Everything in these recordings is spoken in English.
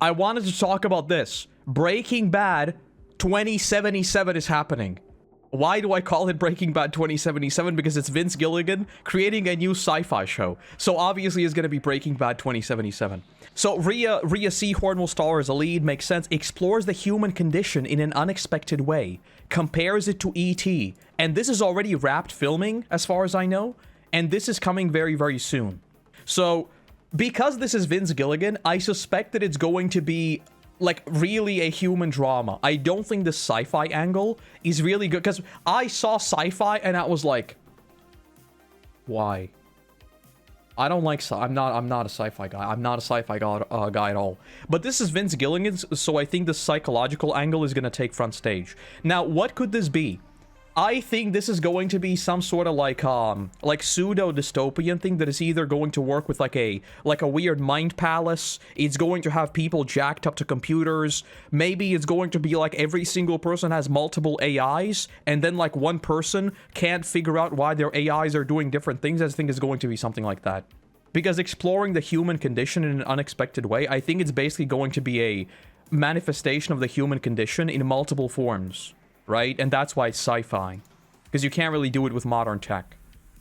I wanted to talk about this. Breaking Bad 2077 is happening. Why do I call it Breaking Bad 2077? Because it's Vince Gilligan creating a new sci-fi show. So obviously it's going to be Breaking Bad 2077. So Rhea Seehorn will star as a lead, makes sense. Explores the human condition in an unexpected way. Compares it to E.T. And this is already wrapped filming, as far as I know. And this is coming very, very soon. So, because this is Vince Gilligan, I suspect that it's going to be like really a human drama. I don't think the sci-fi angle is really good, because I saw sci-fi and I was like, why? I don't like I'm not a sci-fi guy. I'm not a sci-fi guy at all. But this is Vince Gilligan, so I think the psychological angle is going to take front stage. Now, what could this be? I think this is going to be some sort of like pseudo dystopian thing that is either going to work with like a weird mind palace. It's going to have people jacked up to computers. Maybe it's going to be like every single person has multiple AIs, and then like one person can't figure out why their AIs are doing different things. I think it's going to be something like that. Because exploring the human condition in an unexpected way, I think it's basically going to be a manifestation of the human condition in multiple forms. Right? And that's why it's sci-fi. Because you can't really do it with modern tech.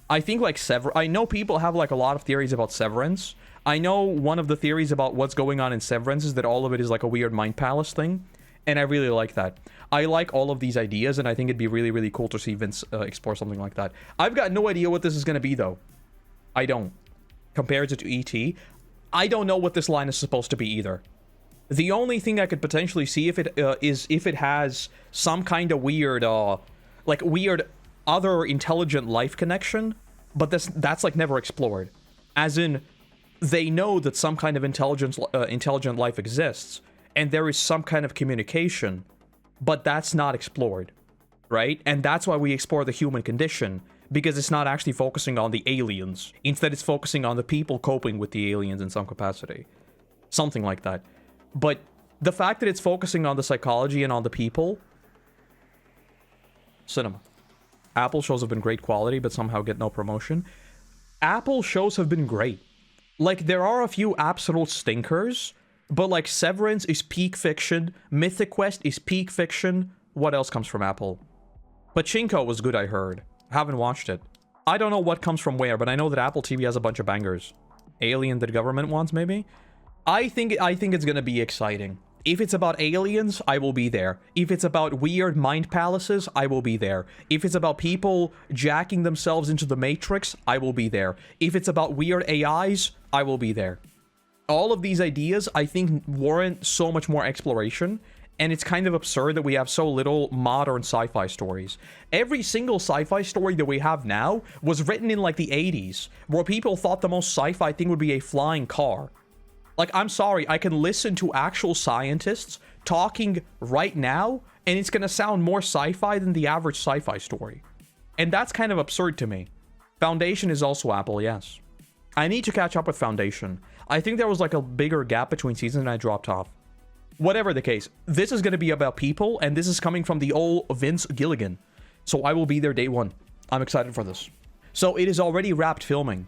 I think like I know people have like a lot of theories about Severance. I know one of the theories about what's going on in Severance is that all of it is like a weird mind palace thing. And I really like that. I like all of these ideas, and I think it'd be really, really cool to see Vince explore something like that. I've got no idea what this is going to be, though. I don't. Compared to E.T., I don't know what this line is supposed to be either. The only thing I could potentially see if it has some kind of weird, weird other intelligent life connection, but that's like never explored. As in, they know that some kind of intelligent life exists, and there is some kind of communication, but that's not explored, right? And that's why we explore the human condition, because it's not actually focusing on the aliens. Instead, it's focusing on the people coping with the aliens in some capacity. Something like that. But the fact that it's focusing on the psychology and on the people... Cinema. Apple shows have been great quality, but somehow get no promotion. Apple shows have been great. Like, there are a few absolute stinkers, but like Severance is peak fiction, Mythic Quest is peak fiction. What else comes from Apple? Pachinko was good, I heard. I haven't watched it. I don't know what comes from where, but I know that Apple TV has a bunch of bangers. Alien that government wants, maybe? I think it's gonna be exciting. If it's about aliens, I will be there. If it's about weird mind palaces, I will be there. If it's about people jacking themselves into the Matrix, I will be there. If it's about weird AIs, I will be there. All of these ideas, I think, warrant so much more exploration, and it's kind of absurd that we have so little modern sci-fi stories. Every single sci-fi story that we have now was written in like the 80s, where people thought the most sci-fi thing would be a flying car. Like, I'm sorry, I can listen to actual scientists talking right now, and it's gonna sound more sci-fi than the average sci-fi story. And that's kind of absurd to me. Foundation is also Apple, yes. I need to catch up with Foundation. I think there was like a bigger gap between seasons and I dropped off. Whatever the case, this is gonna be about people, and this is coming from the old Vince Gilligan. So I will be there day one. I'm excited for this. So it is already wrapped filming.